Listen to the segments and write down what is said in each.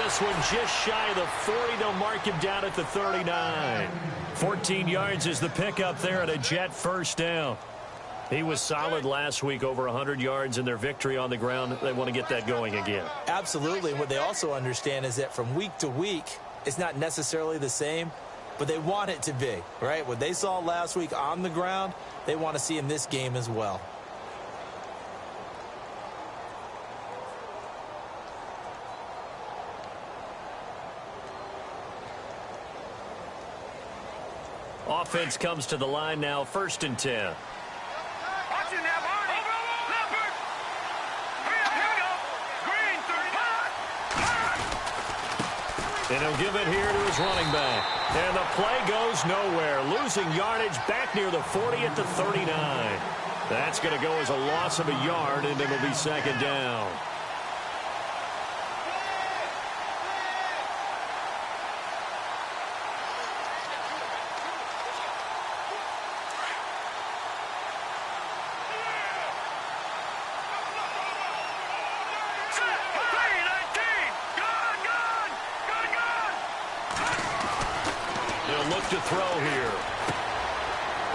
this one just shy of the 40. They'll mark him down at the 39. 14 yards is the pickup there at a Jet first down. He was solid last week, over 100 yards in their victory on the ground. They want to get that going again. Absolutely. What they also understand is that from week to week, it's not necessarily the same, but they want it to be, right? What they saw last week on the ground, they want to see in this game as well. Offense comes to the line now, 1st and 10. And he'll give it here to his running back. And the play goes nowhere. Losing yardage back near the 40 at the 39. That's going to go as a loss of a yard, and it'll be 2nd down. To throw here.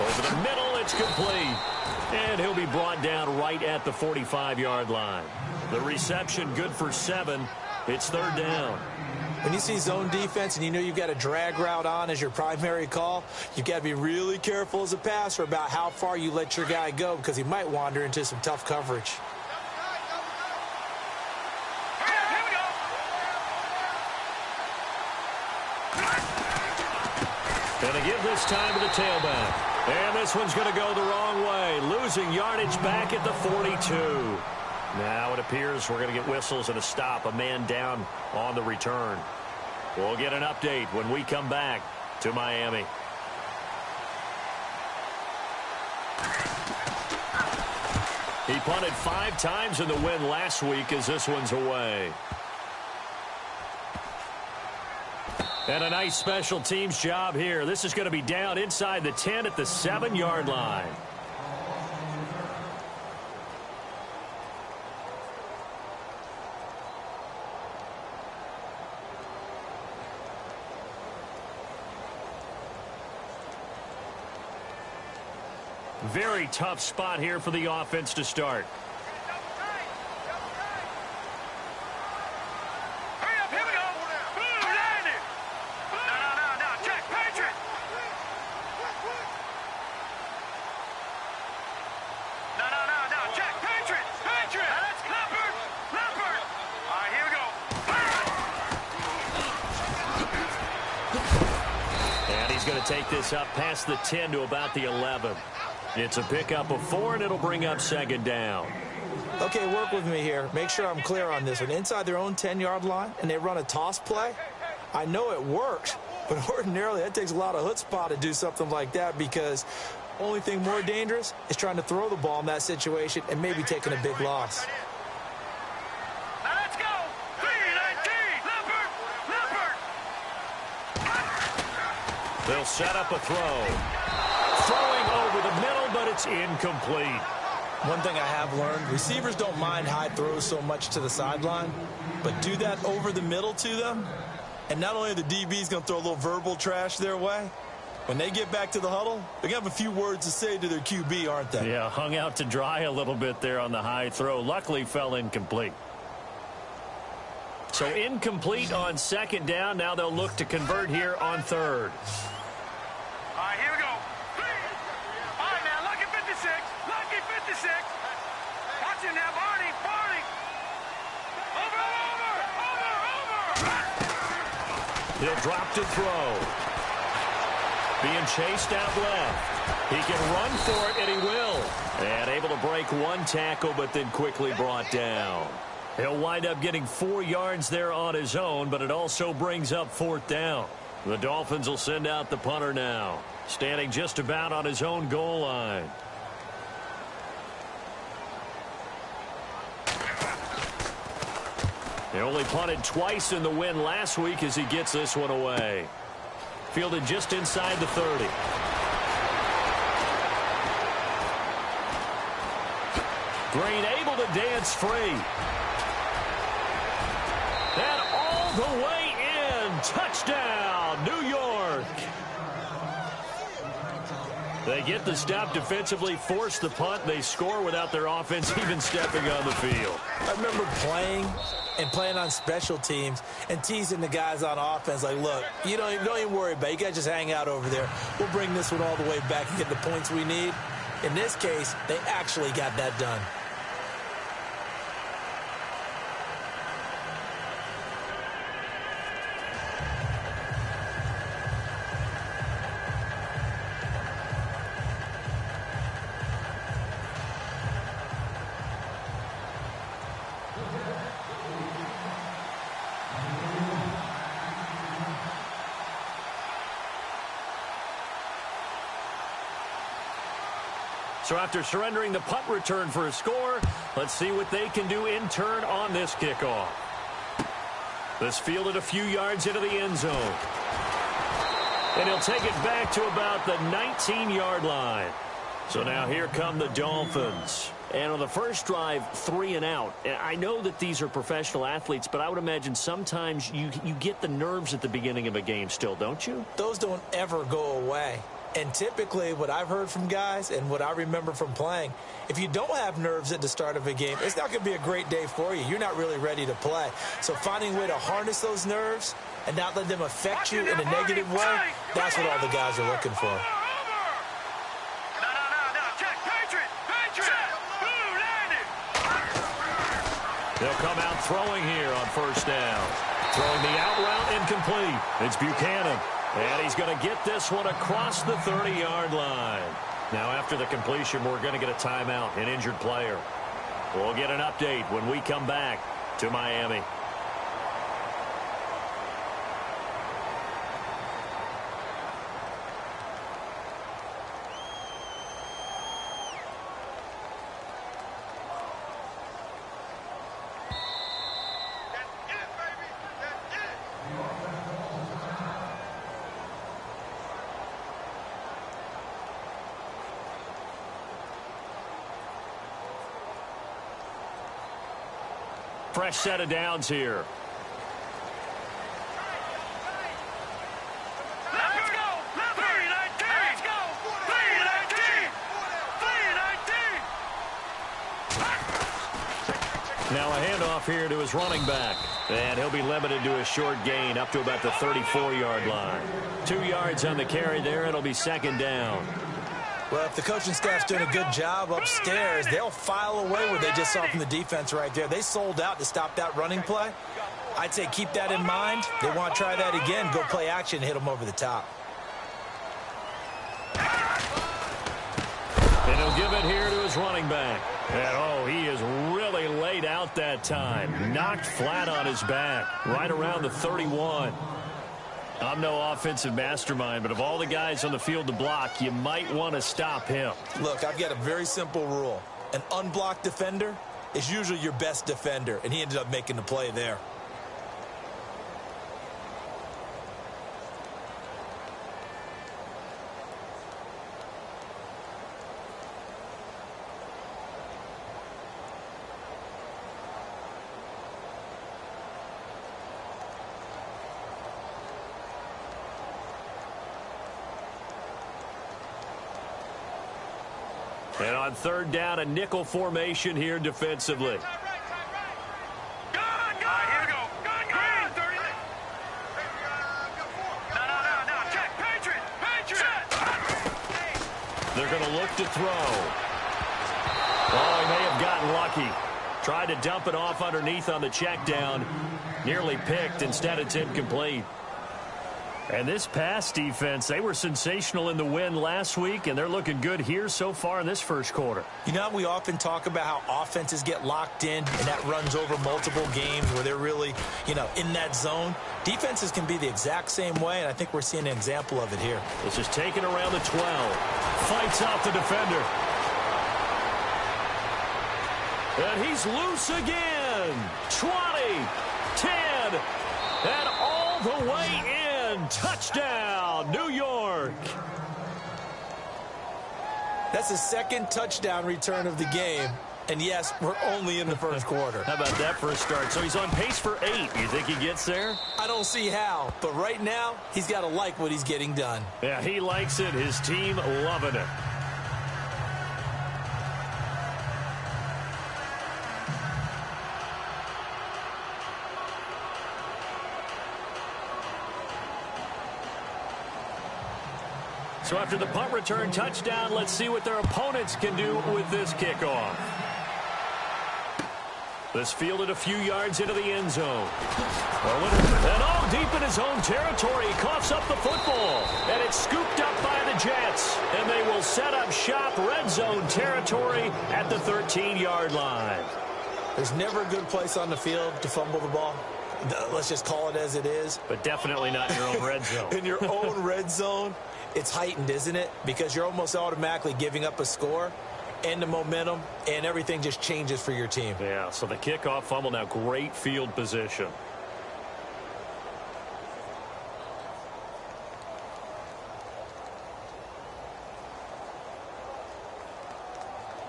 Over the middle, it's complete. And he'll be brought down right at the 45-yard line. The reception good for 7. It's 3rd down. When you see zone defense and you know you've got a drag route on as your primary call, you've got to be really careful as a passer about how far you let your guy go because he might wander into some tough coverage. Going to give this time to the tailback. And this one's going to go the wrong way. Losing yardage back at the 42. Now it appears we're going to get whistles and a stop. A man down on the return. We'll get an update when we come back to Miami. He punted 5 times in the win last week as this one's away. And a nice special teams job here. This is going to be down inside the 10 at the 7-yard line. Very tough spot here for the offense to start. Take this up past the 10 to about the 11. It's a pickup of 4, and it'll bring up 2nd down. Okay, work with me here. Make sure I'm clear on this one. Inside their own 10-yard line, and they run a toss play. I know it works, but ordinarily that takes a lot of chutzpah to do something like that because the only thing more dangerous is trying to throw the ball in that situation and maybe taking a big loss. They'll set up a throw. Throwing over the middle, but it's incomplete. One thing I have learned, receivers don't mind high throws so much to the sideline, but do that over the middle to them, and not only are the DBs going to throw a little verbal trash their way, when they get back to the huddle, they're going to have a few words to say to their QB, aren't they? Yeah, hung out to dry a little bit there on the high throw. Luckily, fell incomplete. So incomplete on 2nd down. Now they'll look to convert here on 3rd. Here we go. All right, now, lucky 56. Lucky 56. Watch him now, Barney. Over. He'll drop to throw. Being chased out left. He can run for it, and he will. And able to break 1 tackle, but then quickly brought down. He'll wind up getting 4 yards there on his own, but it also brings up 4th down. The Dolphins will send out the punter now, standing just about on his own goal line. He only punted twice in the win last week as he gets this one away. Fielded just inside the 30. Green able to dance free. And all the way in. Touchdown, New York. They get the stop defensively, force the punt. They score without their offense even stepping on the field. I remember playing on special teams and teasing the guys on offense like, look, you don't even worry about it. You guys just hang out over there. We'll bring this one all the way back and get the points we need. In this case, they actually got that done. So after surrendering the punt return for a score, let's see what they can do in turn on this kickoff. This fielded a few yards into the end zone. And he'll take it back to about the 19-yard line. So now here come the Dolphins. And on the first drive, 3 and out. I know that these are professional athletes, but I would imagine sometimes you get the nerves at the beginning of a game still, don't you? Those don't ever go away. And typically what I've heard from guys and what I remember from playing, if you don't have nerves at the start of a game, it's not going to be a great day for you. You're not really ready to play. So finding a way to harness those nerves and not let them affect you in a negative way, that's what all the guys are looking for. They'll come out throwing here on first down. Throwing the out route incomplete. It's Buchanan. And he's going to get this one across the 30-yard line. Now, after the completion, we're going to get a timeout, an injured player. We'll get an update when we come back to Miami. Fresh set of downs here. Let's go! 319! Let's go! 319! 319! Now a handoff here to his running back. And he'll be limited to a short gain up to about the 34-yard line. 2 yards on the carry there. It'll be second down. Well, if the coaching staff's doing a good job upstairs, they'll file away what they just saw from the defense right there. They sold out to stop that running play. I'd say keep that in mind. They want to try that again, go play action, hit them over the top. And he'll give it here to his running back. And, oh, he is really laid out that time. Knocked flat on his back, right around the 31. I'm no offensive mastermind, but of all the guys on the field to block, you might want to stop him. Look, I've got a very simple rule. An unblocked defender is usually your best defender, and he ended up making the play there. And on third down, a nickel formation here defensively. Here we go. Green, 30. No. Check. Patriot. They're going to look to throw. Oh, he may have gotten lucky. Tried to dump it off underneath on the check down. Nearly picked. Instead, it's incomplete. And this pass defense, they were sensational in the win last week, and they're looking good here so far in this first quarter. You know, we often talk about how offenses get locked in, and that runs over multiple games where they're really, in that zone. Defenses can be the exact same way, and I think we're seeing an example of it here. This is taken around the 12. Fights off the defender. And he's loose again. 20, 10, and all the way in. Touchdown, New York. That's the second touchdown return of the game. And yes, we're only in the first quarter. How about that for a start? So he's on pace for 8. You think he gets there? I don't see how, but right now, he's got to like what he's getting done. Yeah, he likes it. His team loving it. So after the punt return touchdown, let's see what their opponents can do with this kickoff. This fielded a few yards into the end zone. And all deep in his own territory, he coughs up the football. And it's scooped up by the Jets. And they will set up shop red zone territory at the 13-yard line. There's never a good place on the field to fumble the ball. Let's just call it as it is. But definitely not in your own red zone. In your own red zone, it's heightened, isn't it? Because you're almost automatically giving up a score and the momentum, and everything just changes for your team. Yeah, so the kickoff fumble, now great field position.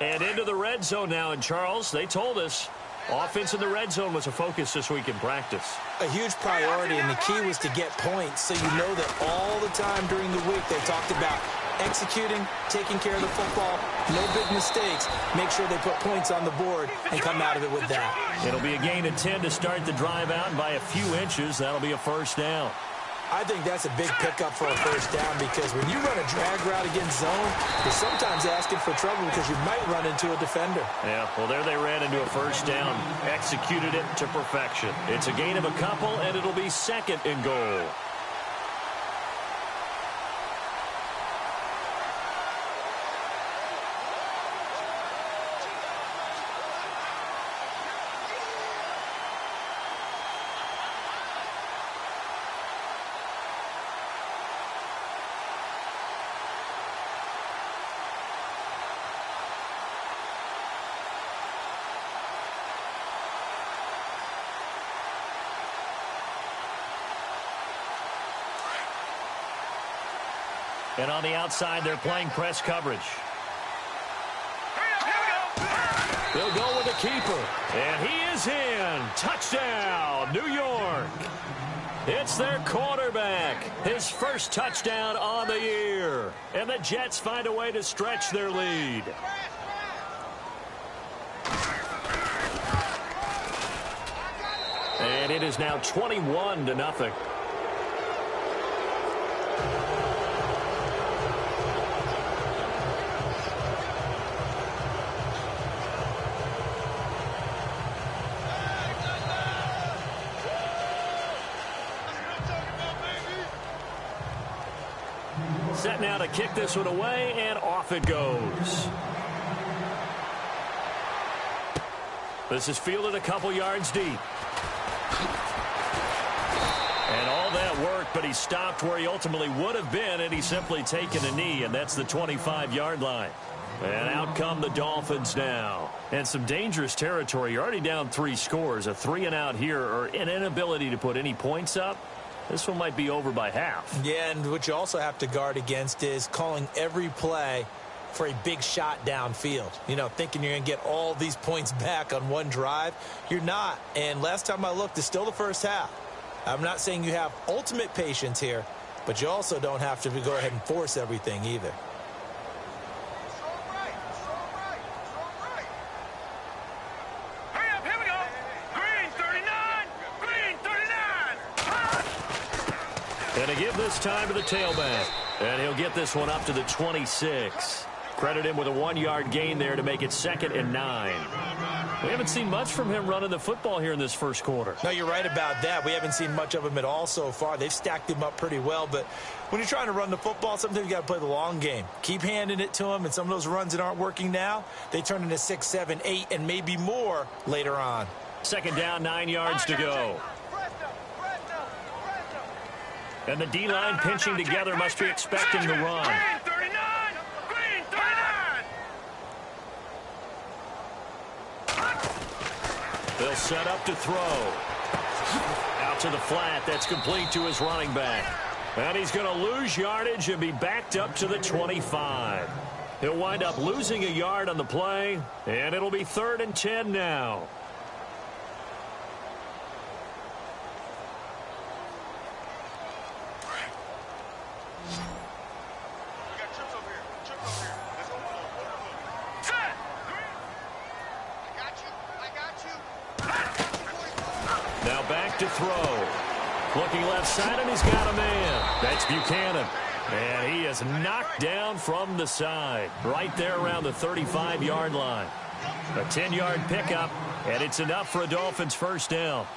And into the red zone now, and Charles, they told us offense in the red zone was a focus this week in practice. A huge priority, and the key was to get points, so you know that all the time during the week they talked about executing, taking care of the football, no big mistakes. Make sure they put points on the board and come out of it with that. It'll be a gain of 10 to start the drive out, and by a few inches, that'll be a first down. I think that's a big pickup for a first down, because when you run a drag route against zone, you're sometimes asking for trouble because you might run into a defender. Yeah, well, there they ran into a first down, executed it to perfection. It's a gain of a couple, and it'll be second and goal. And on the outside, they're playing press coverage. They'll go with the keeper. And he is in. Touchdown, New York. It's their quarterback. His first touchdown on the year. And the Jets find a way to stretch their lead. And it is now 21-0. Set now to kick this one away, and off it goes. This is fielded a couple yards deep. And all that work, but he stopped where he ultimately would have been, and he's simply taken a knee, and that's the 25-yard line. And out come the Dolphins now. And some dangerous territory. You're already down 3 scores. A 3-and-out here, or an inability to put any points up. This one might be over by half. Yeah, and what you also have to guard against is calling every play for a big shot downfield. You know, thinking you're going to get all these points back on one drive. You're not. And last time I looked, it's still the first half. I'm not saying you have ultimate patience here, but you also don't have to go ahead and force everything either. And to give this time to the tailback. And he'll get this one up to the 26. Credit him with a 1-yard gain there to make it 2nd and 9. We haven't seen much from him running the football here in this first quarter. No, you're right about that. We haven't seen much of him at all so far. They've stacked him up pretty well. But when you're trying to run the football, sometimes you got to play the long game. Keep handing it to him, and some of those runs that aren't working now, they turn into 6, 7, 8, and maybe more later on. 2nd down, 9 yards to go. And the D-line pinching together, must be expecting the run. They'll set up to throw. Out to the flat. That's complete to his running back. And he's going to lose yardage and be backed up to the 25. He'll wind up losing a yard on the play, and it'll be 3rd and 10 now. Now back to throw. Looking left side, and he's got a man. That's Buchanan. And he is knocked down from the side. Right there around the 35-yard line. A 10-yard pickup, and it's enough for a Dolphins first down.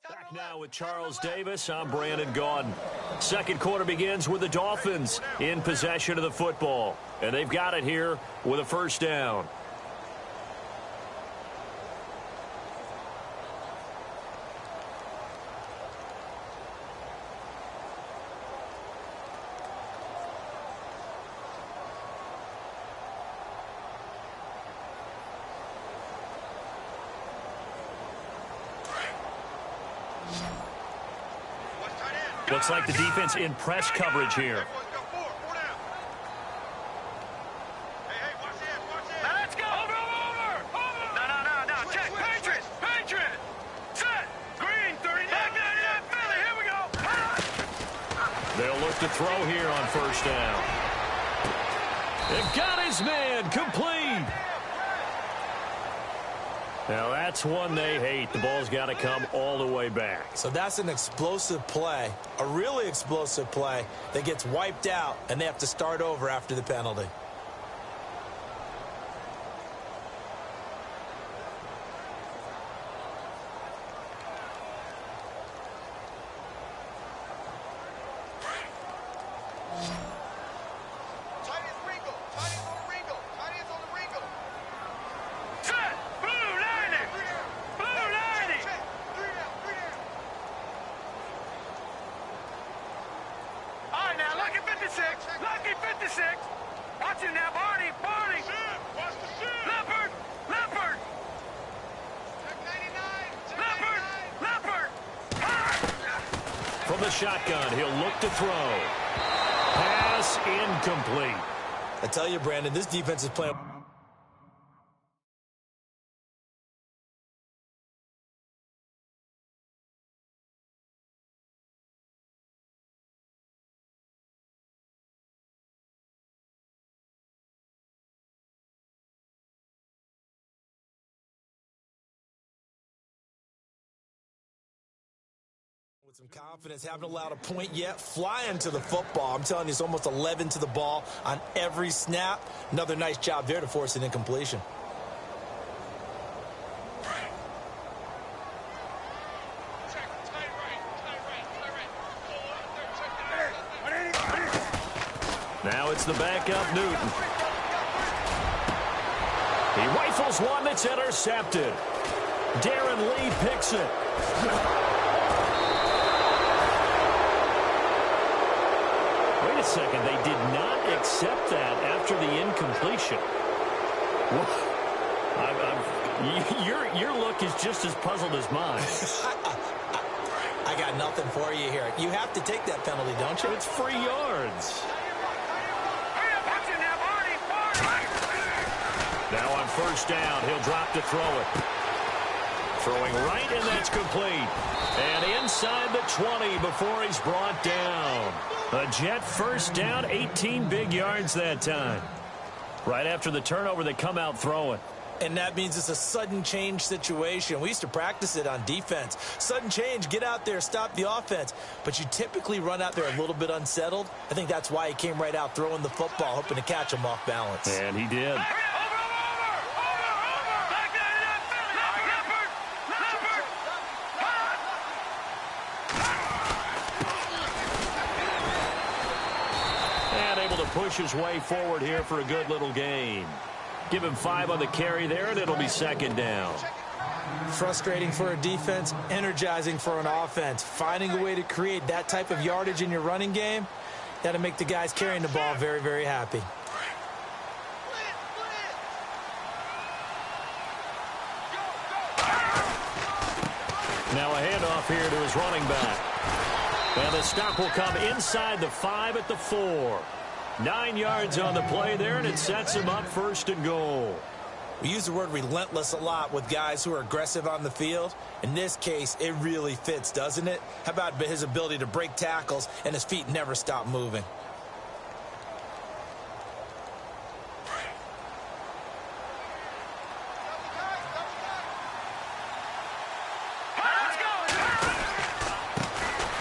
Back now with Charles Davis. I'm Brandon Gaudin. Second quarter begins with the Dolphins in possession of the football. And they've got it here with a first down. Looks like the defense in press coverage here. Let's go. Over. No. Check. Patriot. Set. Green, 39. Philly, here we go. They'll look to throw here on first down. They've got his man complete. Now, that's one they hate. The ball's got to come all the way back. So that's an explosive play, a really explosive play that gets wiped out, and they have to start over after the penalty. Lucky 56. Watch it now, Barney. Leopard. From the shotgun, he'll look to throw. Pass incomplete. I tell you, Brandon, this defense is playing. With some confidence, haven't allowed a point yet, flying to the football. I'm telling you, it's almost 11 to the ball on every snap. Another nice job there to force an incompletion. Now it's the backup, Newton. He rifles one that's intercepted. Darren Lee picks it. Wait a second, they did not accept that after the incompletion. Your look is just as puzzled as mine. I got nothing for you here. You have to take that penalty, don't you? It's free yards. Now on first down, he'll drop to throw it. Throwing right, and that's complete. And inside the 20 before he's brought down. A Jet first down, 18 big yards that time. Right after the turnover, they come out throwing. And that means it's a sudden change situation. We used to practice it on defense. Sudden change, get out there, stop the offense. But you typically run out there a little bit unsettled. I think that's why he came right out throwing the football, hoping to catch him off balance. And he did. Push his way forward here for a good little gain. Give him 5 on the carry there, and it'll be second down. Frustrating for a defense, energizing for an offense. Finding a way to create that type of yardage in your running game, that'll make the guys carrying the ball very, very happy. Now a handoff here to his running back. And the stop will come inside the 5 at the 4. 9 yards on the play there, and it sets him up first and goal. We use the word relentless a lot with guys who are aggressive on the field. In this case, it really fits, doesn't it? How about his ability to break tackles and his feet never stop moving?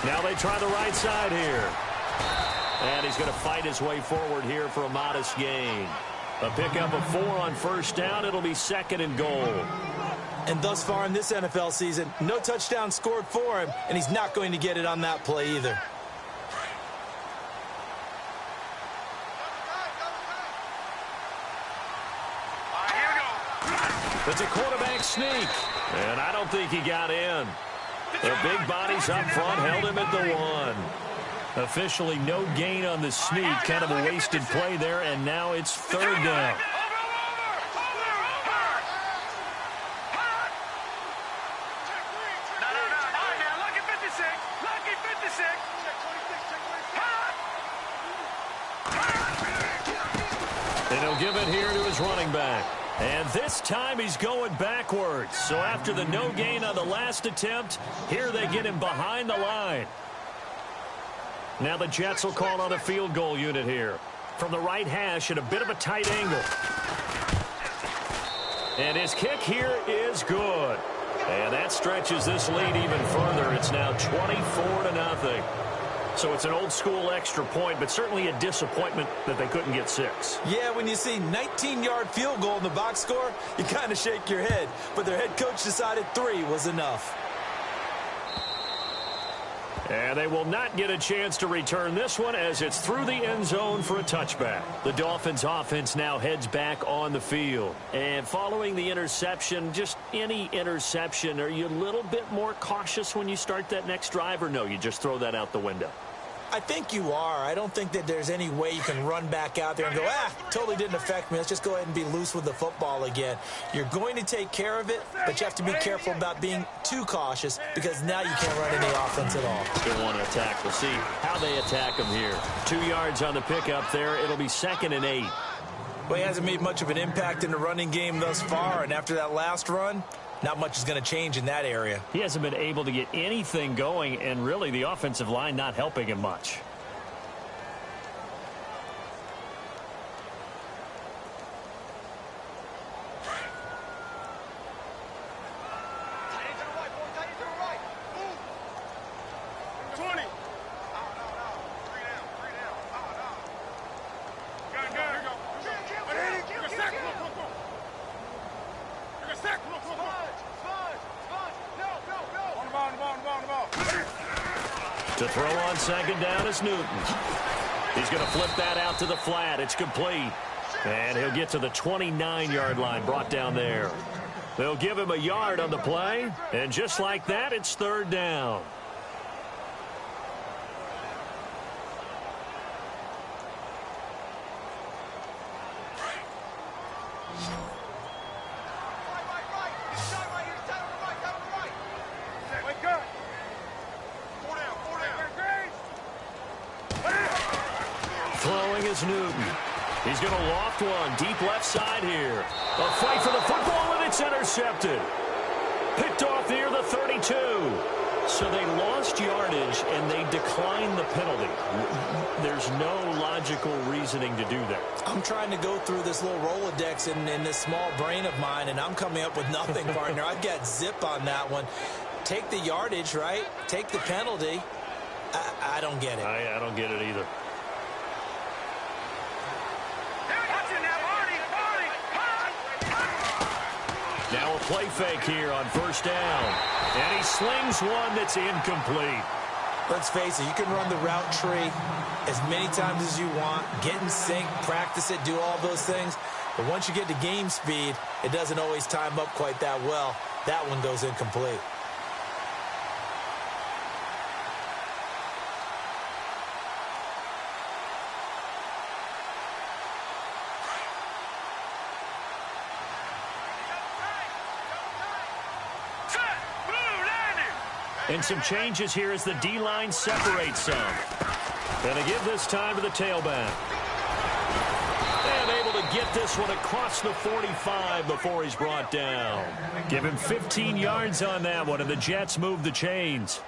Now they try the right side here. And he's going to fight his way forward here for a modest gain. A pickup of 4 on first down. It'll be second and goal. And thus far in this NFL season, no touchdown scored for him, and he's not going to get it on that play either. It's a quarterback sneak, and I don't think he got in. The big bodies up front held him at the 1. Officially no gain on the sneak, kind of a wasted play there, and now it's third down. And he'll give it here to his running back. And this time he's going backwards. So after the no gain on the last attempt, here they get him behind the line. Now the Jets will call on a field goal unit here. From the right hash at a bit of a tight angle. And his kick here is good. And that stretches this lead even further. It's now 24-0. So it's an old-school extra point, but certainly a disappointment that they couldn't get 6. Yeah, when you see 19-yard field goal in the box score, you kind of shake your head. But their head coach decided 3 was enough. And they will not get a chance to return this one as it's through the end zone for a touchback. The Dolphins offense now heads back on the field. And following the interception, just any interception, are you a little bit more cautious when you start that next drive, or no, you just throw that out the window? I think you are. I don't think that there's any way you can run back out there and go, totally didn't affect me. Let's just go ahead and be loose with the football again. You're going to take care of it, but you have to be careful about being too cautious because now you can't run any offense at all. Still want to attack. We'll see how they attack him here. 2 yards on the pickup there. It'll be second and 8. Well, he hasn't made much of an impact in the running game thus far, and after that last run, not much is going to change in that area. He hasn't been able to get anything going, and really the offensive line not helping him much. To throw on second down is Newton. He's going to flip that out to the flat. It's complete. And he'll get to the 29-yard line, brought down there. They'll give him a yard on the play. And just like that, it's third down. Throwing is Newton. He's going to loft one deep left side here. A fight for the football, and it's intercepted. Picked off near the 32. So they lost yardage, and they declined the penalty. There's no logical reasoning to do that. I'm trying to go through this little Rolodex in this small brain of mine, and I'm coming up with nothing, partner. I've got zip on that one. Take the yardage, right? Take the penalty. I don't get it. I don't get it either. Now a play fake here on first down. And he slings one that's incomplete. Let's face it, you can run the route tree as many times as you want, get in sync, practice it, do all those things. But once you get to game speed, it doesn't always time up quite that well. That one goes incomplete. And some changes here as the D-line separates some. Going to give this time to the tailback. And able to get this one across the 45 before he's brought down. Give him 15 yards on that one, and the Jets move the chains.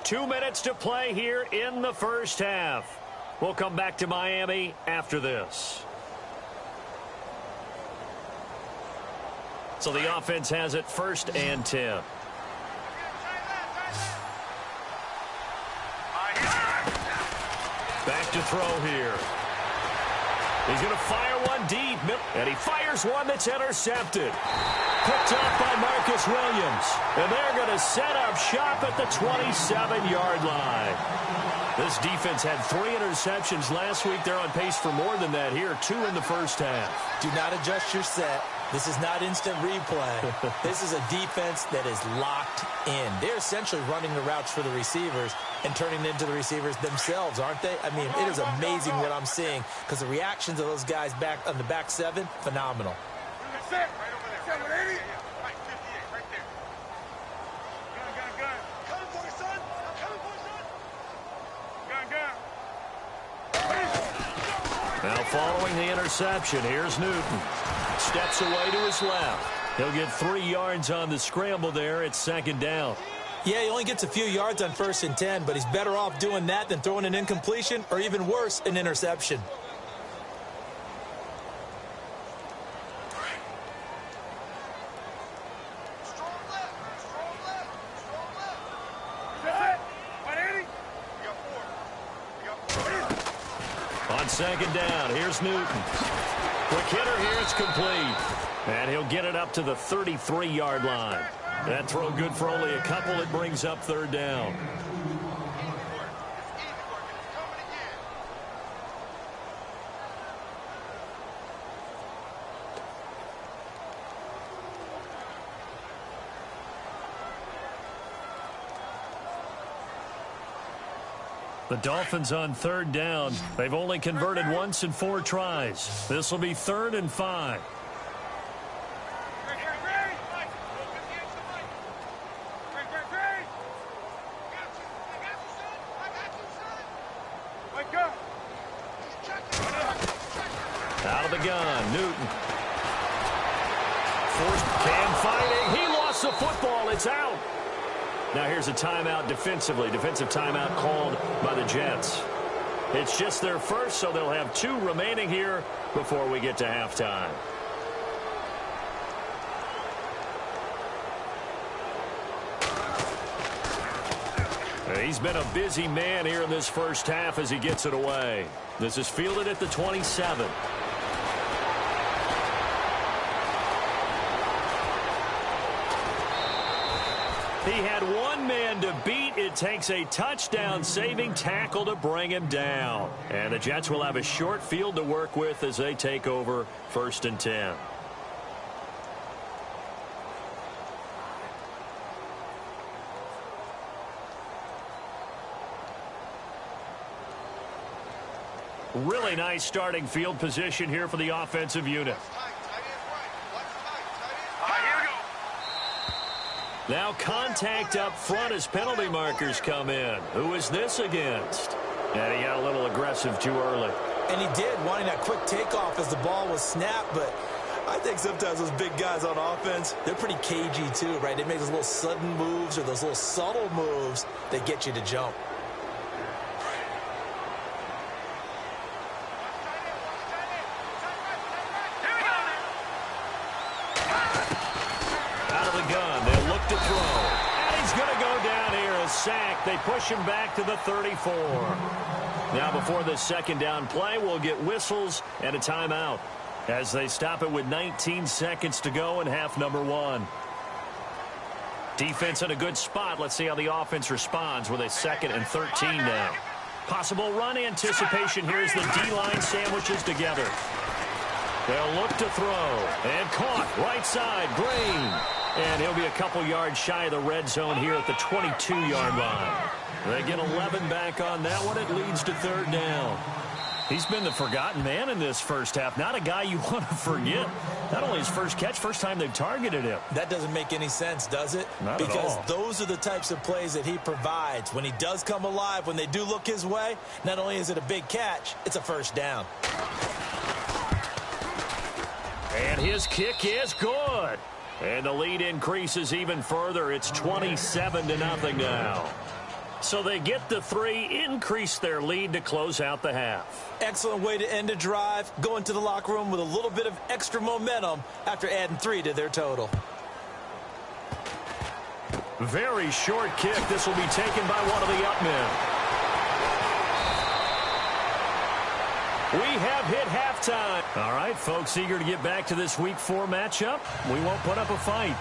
Two minutes to play here in the first half. We'll come back to Miami after this. So the offense has it 1st and 10. Back to throw here. He's going to fire one deep, and he fires one that's intercepted. Picked up by Marcus Williams, and they're going to set up shop at the 27-yard line. This defense had 3 interceptions last week. They're on pace for more than that here, 2 in the first half. Do not adjust your set. This is not instant replay. This is a defense that is locked in. They're essentially running the routes for the receivers and turning it into the receivers themselves, aren't they? I mean, it is amazing what I'm seeing because the reactions of those guys back on the back 7, phenomenal. Set. Right over there. 780. Right, 58, right there. Gun. Coming for you, son. Coming for you, son. Gun. Now following the interception, here's Newton. Steps away to his left. He'll get 3 yards on the scramble there. It's 2nd down. Yeah, he only gets a few yards on 1st and 10, but he's better off doing that than throwing an incompletion or even worse, an interception. On 2nd down, here's Newton. Quick hitter here, it's complete. And he'll get it up to the 33-yard line. That throw good for only a couple. It brings up 3rd down. The Dolphins on 3rd down. They've only converted once in 4 tries. This will be 3rd and 5. Out of the gun, Newton. Forced can fighting. He lost the football. It's out. Now here's a timeout defensively. Defensive timeout called by the Jets. It's just their first, so they'll have 2 remaining here before we get to halftime. He's been a busy man here in this first half as he gets it away. This is fielded at the 27. He had one man to beat. It takes a touchdown-saving tackle to bring him down. And the Jets will have a short field to work with as they take over 1st and 10. Really nice starting field position here for the offensive unit. Now contact up front as penalty markers come in. Who is this against? And he got a little aggressive too early. And he did, wanting that quick takeoff as the ball was snapped, but I think sometimes those big guys on offense, they're pretty cagey too, right? They make those little sudden moves or those little subtle moves that get you to jump. Sack. They push him back to the 34. Now before the 2nd down play, we'll get whistles and a timeout as they stop it with 19 seconds to go in half number 1. Defense in a good spot. Let's see how the offense responds with a 2nd and 13 now. Possible run anticipation here as the D-line sandwiches together. They'll look to throw. And caught. Right side. Green. And he'll be a couple yards shy of the red zone here at the 22-yard line. They get 11 back on that one. It leads to 3rd down. He's been the forgotten man in this first half. Not a guy you want to forget. Not only his first catch, first time they've targeted him. That doesn't make any sense, does it? Not at all. Because those are the types of plays that he provides. When he does come alive, when they do look his way, not only is it a big catch, it's a first down. And his kick is good. And the lead increases even further. It's 27-0 now. So they get the 3, increase their lead to close out the half. Excellent way to end a drive. Go into the locker room with a little bit of extra momentum after adding 3 to their total. Very short kick. This will be taken by one of the up men. We have hit halftime. All right, folks, eager to get back to this Week 4 matchup. We won't put up a fight.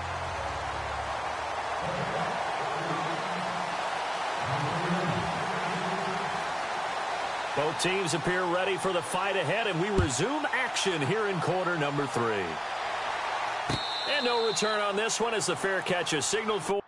Both teams appear ready for the fight ahead, and we resume action here in quarter number 3. And no return on this one as the fair catch is signaled for.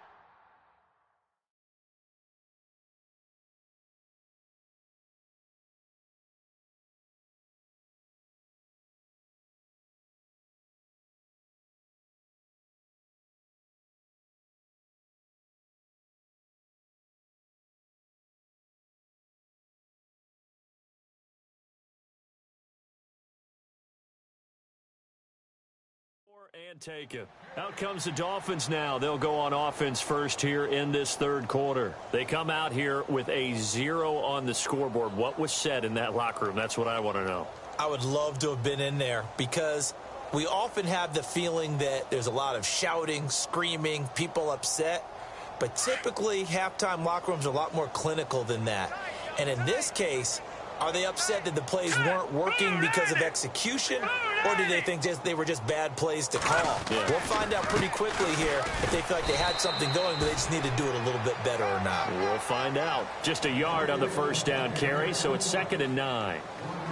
And take it. Out comes the Dolphins now. They'll go on offense first here in this 3rd quarter. They come out here with a 0 on the scoreboard. What was said in that locker room? That's what I want to know. I would love to have been in there because we often have the feeling that there's a lot of shouting, screaming, people upset. But typically, halftime locker rooms are a lot more clinical than that. And in this case, are they upset that the plays weren't working because of execution, or do they think they were just bad plays to call? Yeah. We'll find out pretty quickly here if they feel like they had something going, but they just need to do it a little bit better or not. We'll find out. Just a yard on the first down carry, so it's 2nd and 9.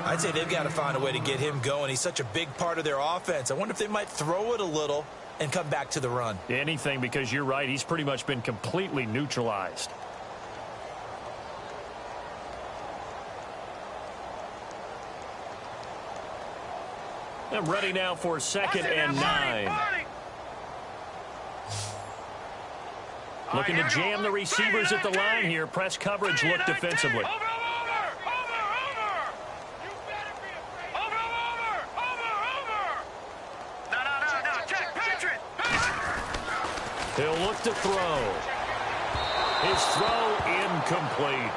I'd say they've got to find a way to get him going. He's such a big part of their offense. I wonder if they might throw it a little and come back to the run. Anything, because you're right. He's pretty much been completely neutralized. I'm ready now for 2nd and 9. Looking to jam the receivers at the line here. Press coverage look defensively. He'll look to throw. His throw incomplete.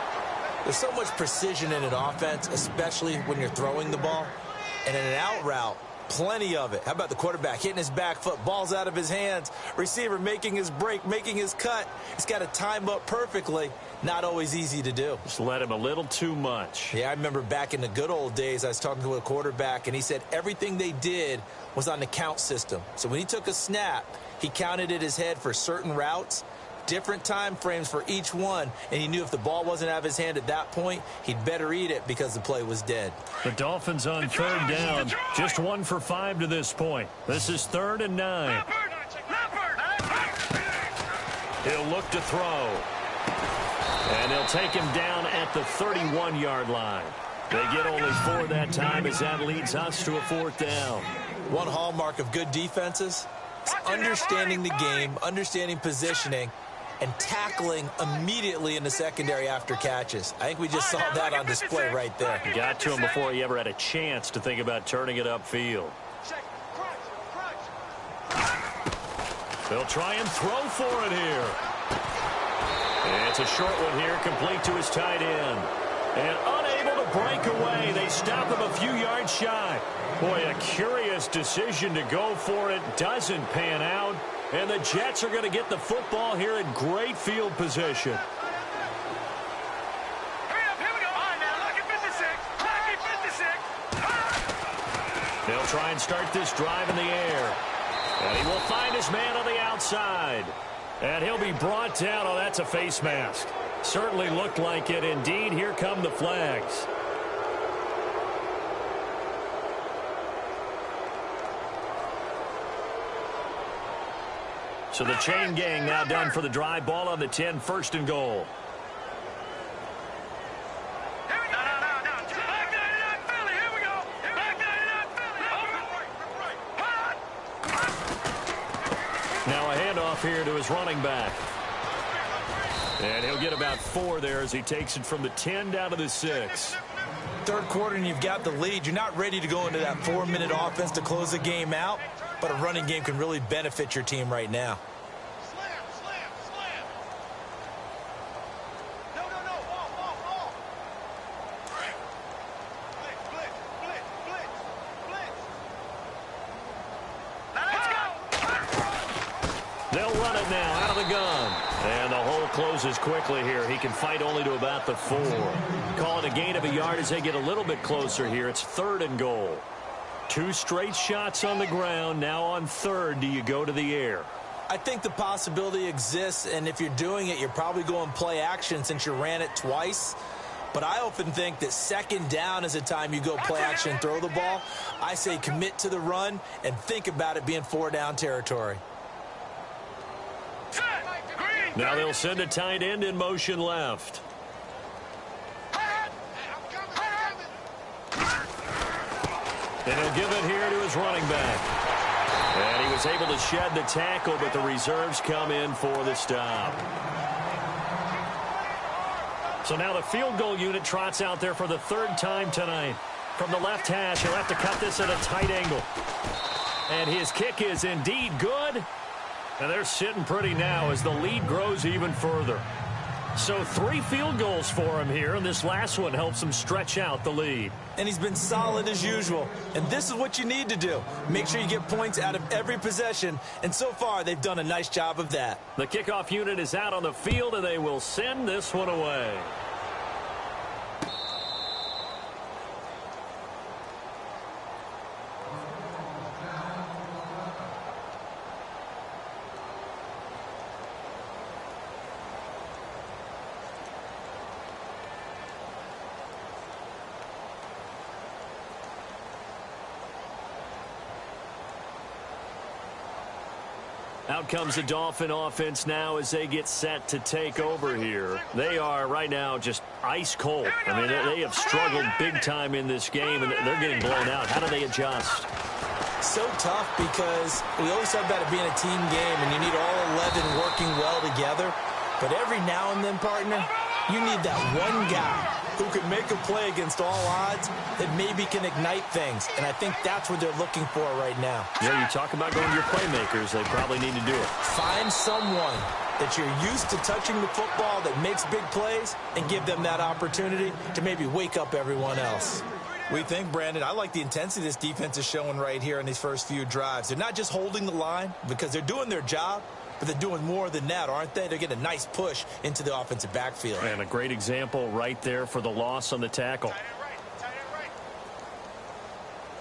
There's so much precision in an offense, especially when you're throwing the ball. And in an out route, plenty of it. How about the quarterback hitting his back foot, ball's out of his hands, receiver making his break, making his cut. He's got to time up perfectly. Not always easy to do. Just let him a little too much. Yeah, I remember back in the good old days, I was talking to a quarterback, and he said everything they did was on the count system. So when he took a snap, he counted in his head for certain routes, different time frames for each one, and he knew if the ball wasn't out of his hand at that point, he'd better eat it because the play was dead. The Dolphins on 3rd down, just 1 for 5 to this point. This is 3rd and 9. He'll look to throw. And they'll take him down at the 31-yard line. They get only 4 that time as that leads us to a 4th down. One hallmark of good defenses is understanding the game, understanding positioning, and tackling immediately in the secondary after catches. I think we just saw that on display right there. He got to him before he ever had a chance to think about turning it upfield. They'll try and throw for it here. And it's a short one here, complete to his tight end. And unable to break away. They stop him a few yards shy. Boy, a curious decision to go for it. Doesn't pan out. And the Jets are going to get the football here in great field position. They'll try and start this drive in the air. And he will find his man on the outside. And he'll be brought down. Oh, that's a face mask. Certainly looked like it. Indeed, here come the flags. So the chain gang now done for the drive. Ball on the 10, first and goal. Now a handoff here to his running back. And he'll get about 4 there as he takes it from the 10 down to the 6. Third quarter and you've got the lead. You're not ready to go into that 4-minute offense to close the game out, but a running game can really benefit your team right now. They'll run it now out of the gun. And the hole closes quickly here. He can fight only to about the 4. Calling a gain of a yard as they get a little bit closer here. It's 3rd and goal. 2 straight shots on the ground. Now on 3rd, do you go to the air? I think the possibility exists, and if you're doing it, you're probably going play action since you ran it twice. But I often think that 2nd down is the time you go play action and throw the ball. I say commit to the run and think about it being 4-down territory. Now they'll send a tight end in motion left. And he'll give it here to his running back. And he was able to shed the tackle, but the reserves come in for the stop. So now the field goal unit trots out there for the 3rd time tonight. From the left hash, he'll have to cut this at a tight angle. And his kick is indeed good. And they're sitting pretty now as the lead grows even further. So 3 field goals for him here, and this last one helps him stretch out the lead. And he's been solid as usual. And this is what you need to do. Make sure you get points out of every possession. And so far, they've done a nice job of that. The kickoff unit is out on the field, and they will send this one away. Out comes the Dolphin offense now as they get set to take over here. They are right now just ice cold. I mean, they have struggled big time in this game, and they're getting blown out. How do they adjust? So tough because we always talk about it being a team game, and you need all 11 working well together. But every now and then, partner, you need that one guy who can make a play against all odds that maybe can ignite things. And I think that's what they're looking for right now. Yeah, you talk about going to your playmakers. They probably need to do it. Find someone that you're used to touching the football that makes big plays and give them that opportunity to maybe wake up everyone else. We think, Brandon, I like the intensity this defense is showing right here in these first few drives. They're not just holding the line because they're doing their job, but they're doing more than that, aren't they? They're getting a nice push into the offensive backfield. And a great example right there for the loss on the tackle.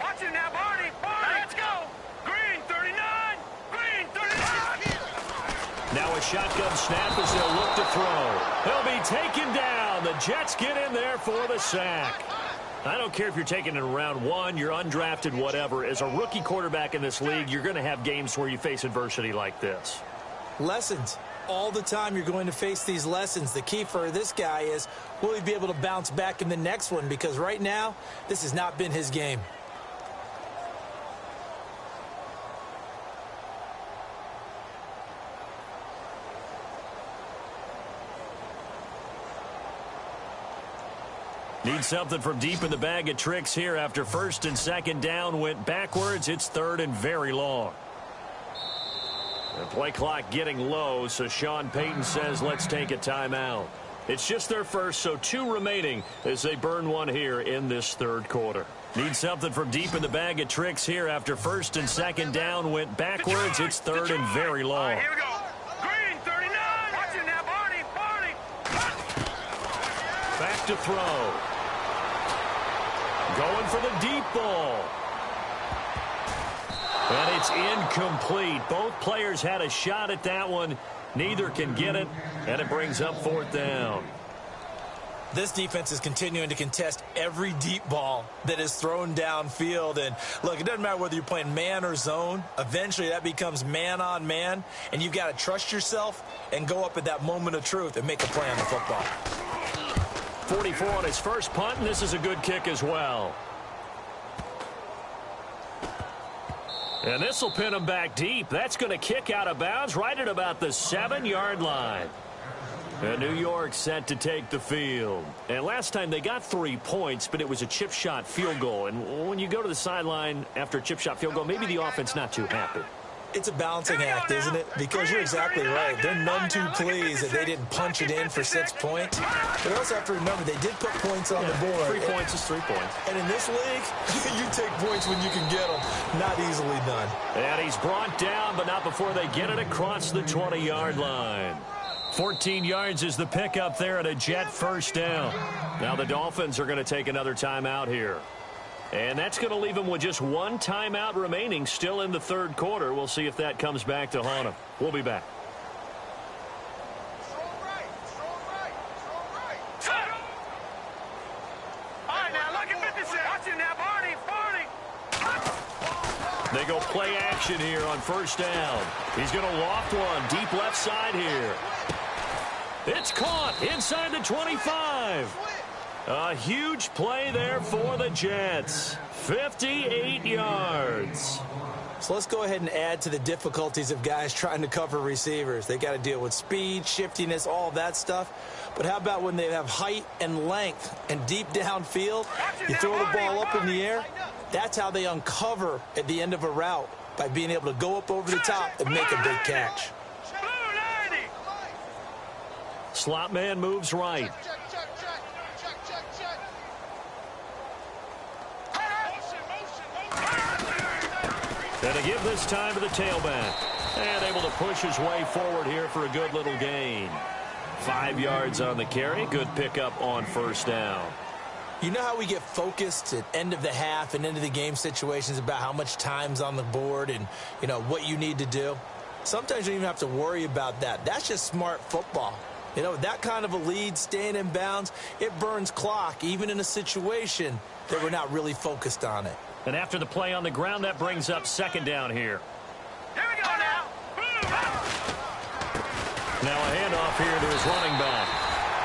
Watch it now, Barney. Let's go. Green, 39. Green, 39. Now a shotgun snap as they'll look to throw. He'll be taken down. The Jets get in there for the sack. I don't care if you're taking it in round 1, you're undrafted, whatever. As a rookie quarterback in this league, you're going to have games where you face adversity like this. Lessons. All the time you're going to face these lessons. The key for this guy is, will he be able to bounce back in the next one? Because right now, this has not been his game. Need something from deep in the bag of tricks here after 1st and 2nd down went backwards. It's 3rd and very long. The play clock getting low, so Sean Payton says let's take a timeout. It's just their first, so 2 remaining as they burn one here in this 3rd quarter. Need something from deep in the bag of tricks here after 1st and 2nd down went backwards. It's 3rd and very long. Here we go. Green, 39. Watch it now, Barney. Back to throw. Going for the deep ball. And it's incomplete. Both players had a shot at that one. Neither can get it, and it brings up 4th down. This defense is continuing to contest every deep ball that is thrown downfield. And, look, it doesn't matter whether you're playing man or zone. Eventually, that becomes man on man, and you've got to trust yourself and go up at that moment of truth and make a play on the football. 44 on his first punt, and this is a good kick as well. And this will pin him back deep. That's going to kick out of bounds right at about the 7-yard line. And New York set to take the field. And last time they got 3 points, but it was a chip shot field goal. And when you go to the sideline after a chip shot field goal, maybe the offense not too happy. It's a balancing act, isn't it? Because you're exactly right. They're none too pleased that they didn't punch it in for 6 points. But also have to remember, they did put points on the board. 3 points is 3 points. And in this league, you take points when you can get them. Not easily done. And he's brought down, but not before they get it across the 20-yard line. 14 yards is the pickup there at a Jet 1st down. Now the Dolphins are going to take another timeout here. And that's going to leave them with just 1 timeout remaining still in the 3rd quarter. We'll see if that comes back to haunt them. We'll be back. They go play action here on 1st down. He's going to loft one deep left side here. It's caught inside the 25. A huge play there for the Jets. 58 yards. So let's go ahead and add to the difficulties of guys trying to cover receivers. They got to deal with speed, shiftiness, all of that stuff. But how about when they have height and length and deep downfield? You throw the ball up in the air. That's how they uncover at the end of a route, by being able to go up over the top and make a big catch. Slot man moves right. And to give this time to the tailback. And able to push his way forward here for a good little gain. 5 yards on the carry. Good pickup on 1st down. You know how we get focused at end of the half and into the game situations about how much time's on the board and, you know, what you need to do? Sometimes you don't even have to worry about that. That's just smart football. You know, that kind of a lead, staying in bounds, it burns clock, even in a situation that we're not really focused on it. And after the play on the ground, that brings up 2nd down here. Here we go now. Now a handoff here to his running back.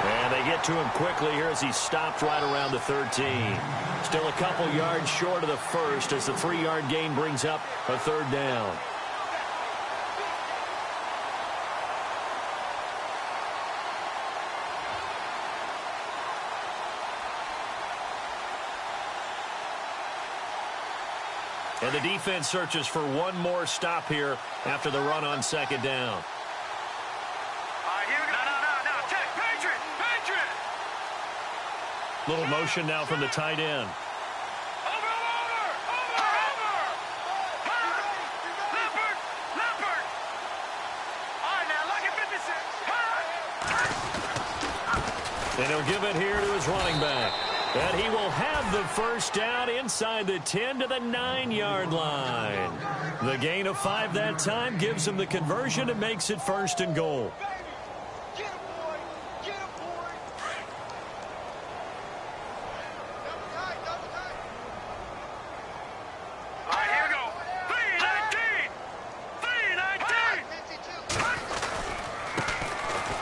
And they get to him quickly here as he stopped right around the 13. Still a couple yards short of the first as the 3-yard gain brings up a 3rd down. And the defense searches for one more stop here after the run on 2nd down. Little motion now from the tight end. And he'll give it here to his running back. And he will have the 1st down inside the 10 to the 9-yard line. The gain of 5 that time gives him the conversion and makes it 1st and goal.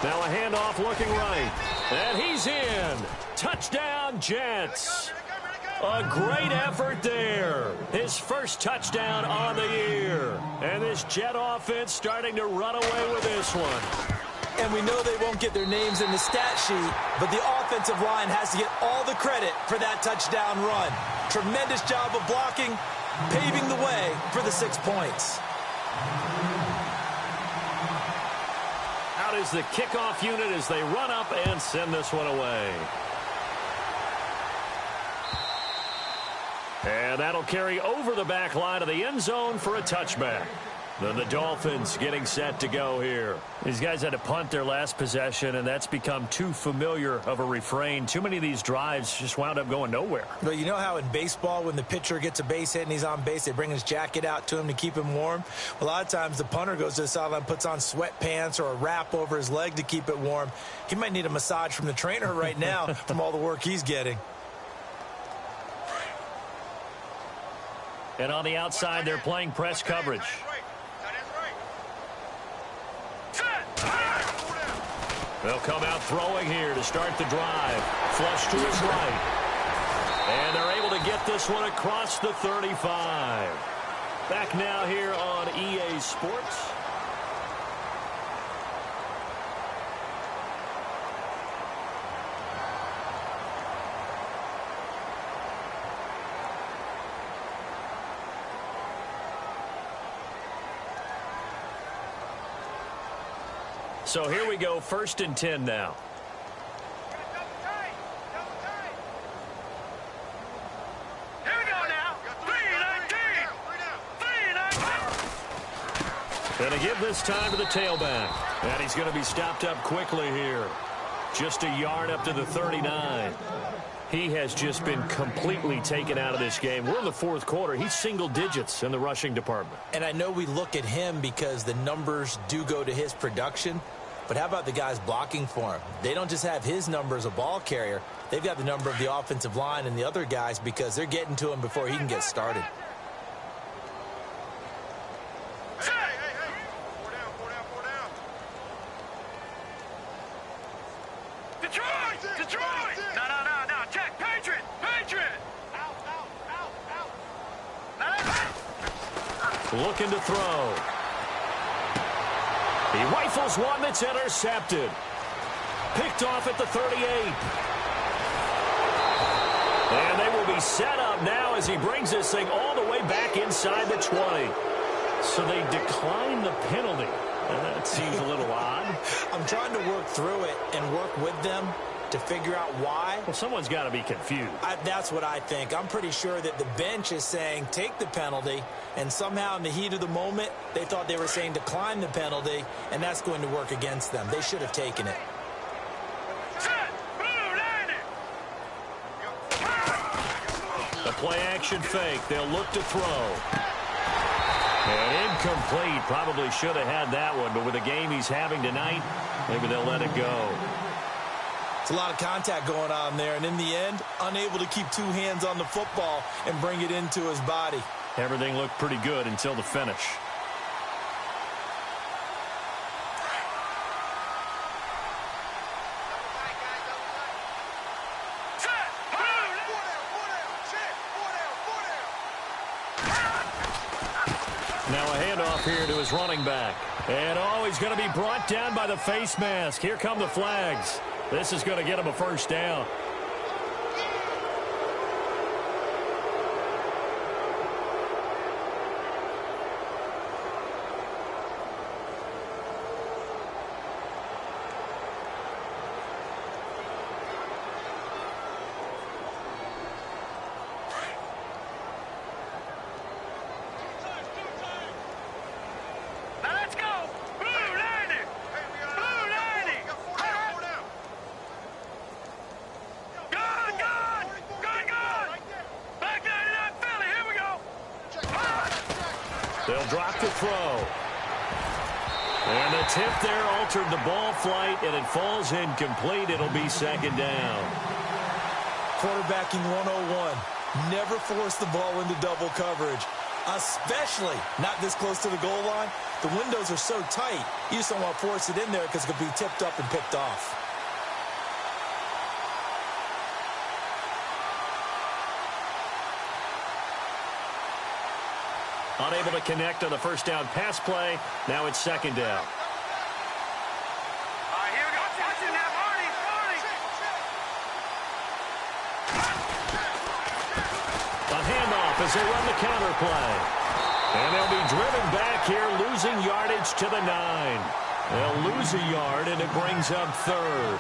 Now a handoff looking right. And he's in. Touchdown, Jets. A great effort there. His first touchdown on the year. And this Jet offense starting to run away with this one. And we know they won't get their names in the stat sheet, but the offensive line has to get all the credit for that touchdown run. Tremendous job of blocking, paving the way for the 6 points. Out is the kickoff unit as they run up and send this one away. And that'll carry over the back line of the end zone for a touchback. Then the Dolphins getting set to go here. These guys had to punt their last possession, and that's become too familiar of a refrain. Too many of these drives just wound up going nowhere. But you know how in baseball, when the pitcher gets a base hit and he's on base, they bring his jacket out to him to keep him warm? A lot of times the punter goes to the sideline, puts on sweatpants or a wrap over his leg to keep it warm. He might need a massage from the trainer right now from all the work he's getting. And on the outside, they're playing press coverage. They'll come out throwing here to start the drive. Flush to his right. And they're able to get this one across the 35. Back now here on EA Sports. So here we go, 1st and 10 now. Here we go now. 3-19. Going to give this time to the tailback. And he's going to be stopped up quickly here. Just a yard up to the 39. He has just been completely taken out of this game. We're in the 4th quarter. He's single digits in the rushing department. And I know we look at him because the numbers do go to his production. But how about the guys blocking for him? They don't just have his number as a ball carrier. They've got the number of the offensive line and the other guys because they're getting to him before he can get started. Detroit! No. Check. Patriot! Out. Looking to throw. He rifles one that's intercepted. Picked off at the 38. And they will be set up now as he brings this thing all the way back inside the 20. So they decline the penalty. And that seems a little odd. I'm trying to work through it and work with them to figure out why. Well, someone's got to be confused. That's what I think. I'm pretty sure that the bench is saying take the penalty, and somehow in the heat of the moment, they thought they were saying decline the penalty, and that's going to work against them. They should have taken it. A play-action fake. They'll look to throw. And incomplete. Probably should have had that one, but with the game he's having tonight, maybe they'll let it go. It's a lot of contact going on there, and in the end, unable to keep 2 hands on the football and bring it into his body. Everything looked pretty good until the finish. Now a handoff here to his running back. And he's going to be brought down by the face mask. Here come the flags. This is going to get him a first down. They'll drop the throw. And the tip there altered the ball flight, and it falls incomplete. It'll be 2nd down. Quarterbacking 101. Never force the ball into double coverage, especially not this close to the goal line. The windows are so tight, you just don't want to force it in there because it could be tipped up and picked off. Unable to connect on the first down pass play. Now it's 2nd down. All right, here we go. Watch it now, Marty. A handoff as they run the counter play. And they'll be driven back here, losing yardage to the 9. They'll lose a yard, and it brings up 3rd.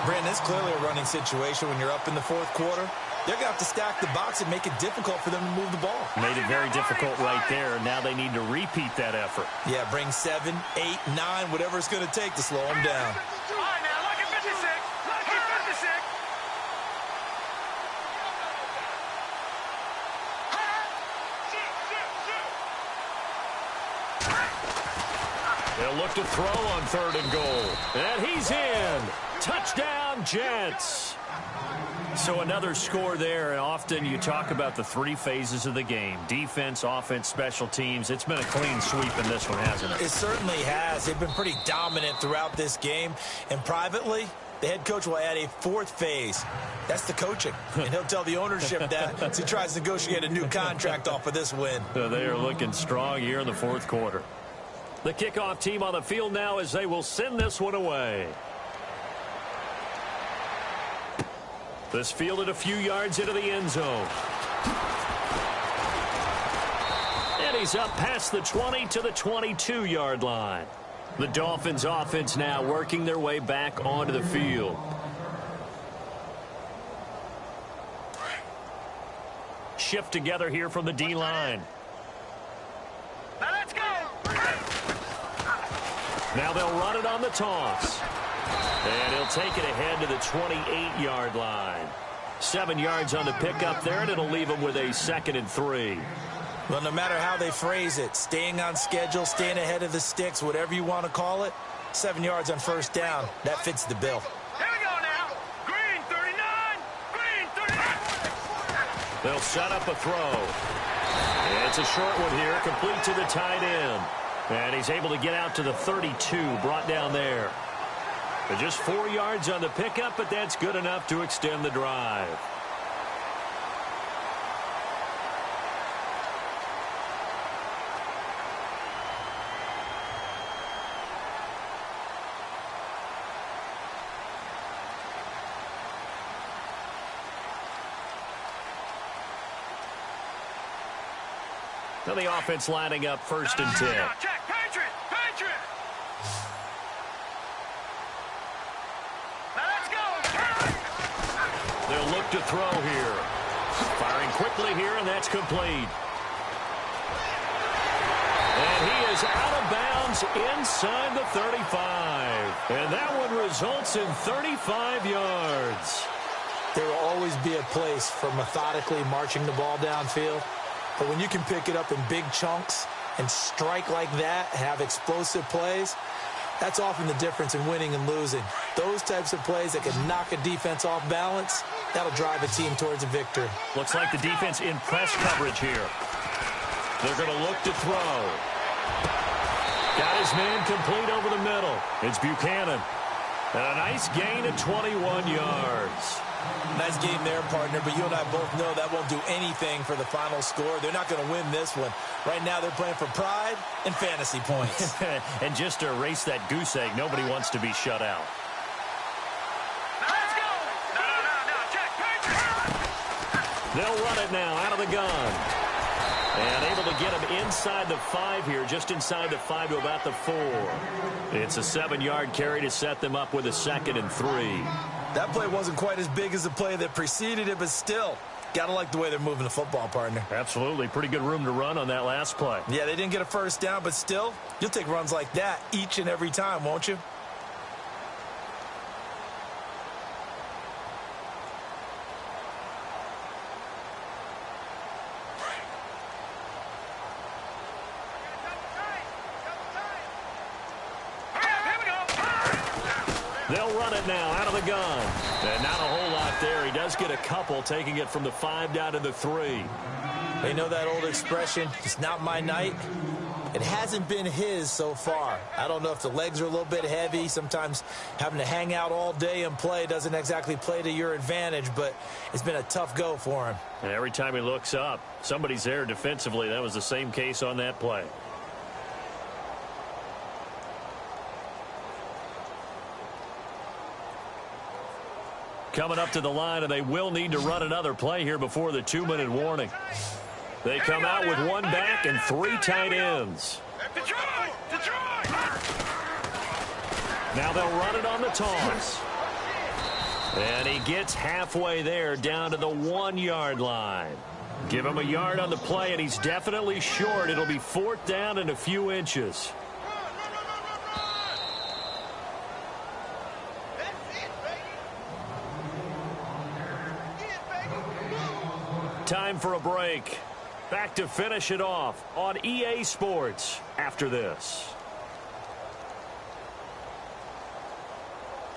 Brandon, it's clearly a running situation when you're up in the 4th quarter. They're going to have to stack the box and make it difficult for them to move the ball. Made it very difficult right there. Now they need to repeat that effort. Yeah, bring 7, 8, 9, whatever it's going to take to slow them down. All right, now, lucky 56. Lucky 56. They'll look to throw on 3rd and goal. And he's in. Touchdown, Jets. So another score there, and often you talk about the 3 phases of the game. Defense, offense, special teams. It's been a clean sweep in this one, hasn't it? It certainly has. They've been pretty dominant throughout this game. And privately, the head coach will add a 4th phase. That's the coaching. And he'll tell the ownership that as he tries to negotiate a new contract off of this win. So they are looking strong here in the 4th quarter. The kickoff team on the field now as they will send this one away. This fielded a few yards into the end zone. And he's up past the 20 to the 22-yard line. The Dolphins offense now working their way back onto the field. Shift together here from the D-line. Now let's go. Now they'll run it on the toss. And he'll take it ahead to the 28-yard line. 7 yards on the pickup there, and it'll leave him with a 2nd and 3. Well, no matter how they phrase it, staying on schedule, staying ahead of the sticks, whatever you want to call it, 7 yards on 1st down, that fits the bill. Here we go now. Green 39. Green 39. They'll set up a throw. And it's a short one here, complete to the tight end. And he's able to get out to the 32, brought down there. But just 4 yards on the pickup, but that's good enough to extend the drive. Now the offense lining up 1st and 10. Check, Patriot. Patriot. Now let's go. They'll look to throw here. Firing quickly here, and that's complete. And he is out of bounds inside the 35. And that one results in 35 yards. There will always be a place for methodically marching the ball downfield. But when you can pick it up in big chunks and strike like that, have explosive plays, that's often the difference in winning and losing. Those types of plays that can knock a defense off balance, that'll drive a team towards a victory. Looks like the defense in press coverage here. They're going to look to throw. Got his man complete over the middle. It's Buchanan. And a nice gain of 21 yards. Nice game there, partner, but you and I both know that won't do anything for the final score. They're not going to win this one. Right now, they're playing for pride and fantasy points. And just to erase that goose egg, nobody wants to be shut out. Now let's go. No. Check, Patriot. They'll run it now out of the gun. And able to get him inside the 5 here, just inside the 5 to about the 4. It's a 7-yard carry to set them up with a 2nd and 3. That play wasn't quite as big as the play that preceded it, but still, got to like the way they're moving the football, partner. Absolutely. Pretty good room to run on that last play. Yeah, they didn't get a 1st down, but still, you'll take runs like that each and every time, won't you? They'll run it now out of the gun. And not a whole lot there. He does get a couple, taking it from the 5 down to the 3. They know that old expression, it's not my night. It hasn't been his so far. I don't know if the legs are a little bit heavy. Sometimes having to hang out all day and play doesn't exactly play to your advantage, but it's been a tough go for him. And every time he looks up, somebody's there defensively. That was the same case on that play. Coming up to the line, and they will need to run another play here before the 2-minute warning. They come out with 1 back and 3 tight ends. Detroit! Now they'll run it on the toss. And he gets halfway there, down to the 1-yard line. Give him a yard on the play, and he's definitely short. It'll be 4th down and a few inches. Time for a break. Back to finish it off on EA Sports after this.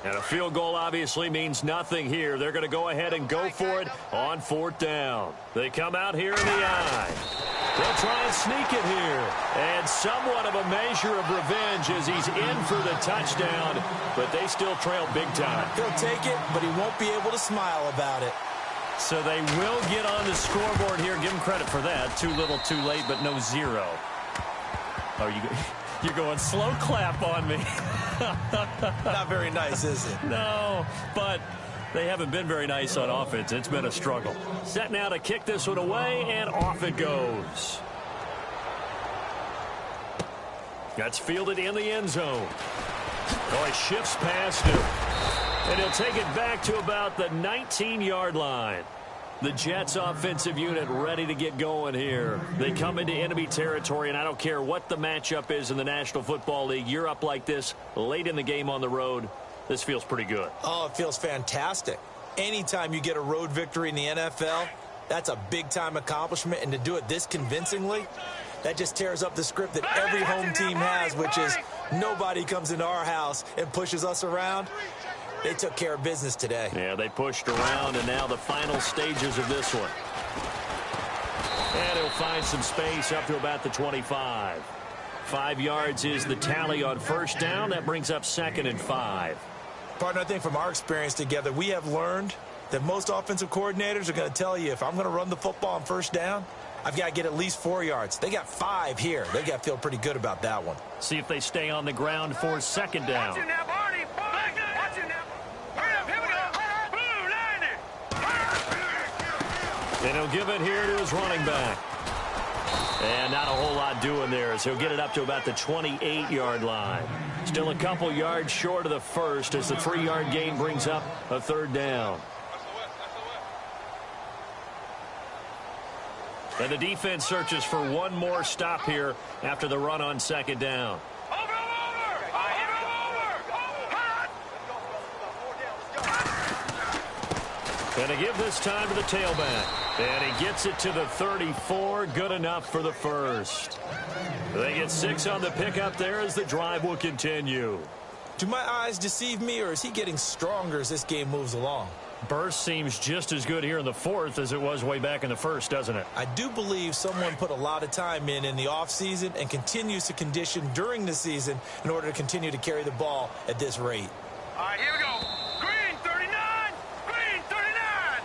And a field goal obviously means nothing here. They're going to go ahead and go for it on 4th down. They come out here in the eye. They'll try and sneak it here. And somewhat of a measure of revenge as he's in for the touchdown. But they still trail big time. He'll take it, but he won't be able to smile about it. So they will get on the scoreboard here. Give him credit for that. Too little, too late, but no 0. Oh, you're going slow clap on me. Not very nice, is it? No, but they haven't been very nice on offense. It's been a struggle. Set now to kick this one away, and off it goes. That's fielded in the end zone. Oh, he shifts past him. And he'll take it back to about the 19-yard line. The Jets offensive unit ready to get going here. They come into enemy territory, and I don't care what the matchup is in the National Football League. You're up like this late in the game on the road. This feels pretty good. Oh, it feels fantastic. Anytime you get a road victory in the NFL, that's a big-time accomplishment. And to do it this convincingly, that just tears up the script that every home team has, which is nobody comes into our house and pushes us around. They took care of business today. Yeah, they pushed around, and now the final stages of this one. And he'll find some space up to about the 25. 5 yards is the tally on 1st down. That brings up 2nd and 5. Partner, I think from our experience together, we have learned that most offensive coordinators are going to tell you, if I'm going to run the football on 1st down, I've got to get at least 4 yards. They got 5 here. They got to feel pretty good about that one. See if they stay on the ground for 2nd down. And he'll give it here to his running back. And not a whole lot doing there as he'll get it up to about the 28-yard line. Still a couple yards short of the first as the 3-yard gain brings up a 3rd down. And the defense searches for one more stop here after the run on 2nd down. And to give this time to the tailback. And he gets it to the 34. Good enough for the first. They get 6 on the pickup there as the drive will continue. Do my eyes deceive me, or is he getting stronger as this game moves along? Burst seems just as good here in the 4th as it was way back in the 1st, doesn't it? I do believe someone put a lot of time in the offseason and continues to condition during the season in order to continue to carry the ball at this rate. All right, here we go. Green 39. Green 39.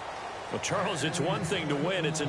Well, Charles, it's one thing to win. It's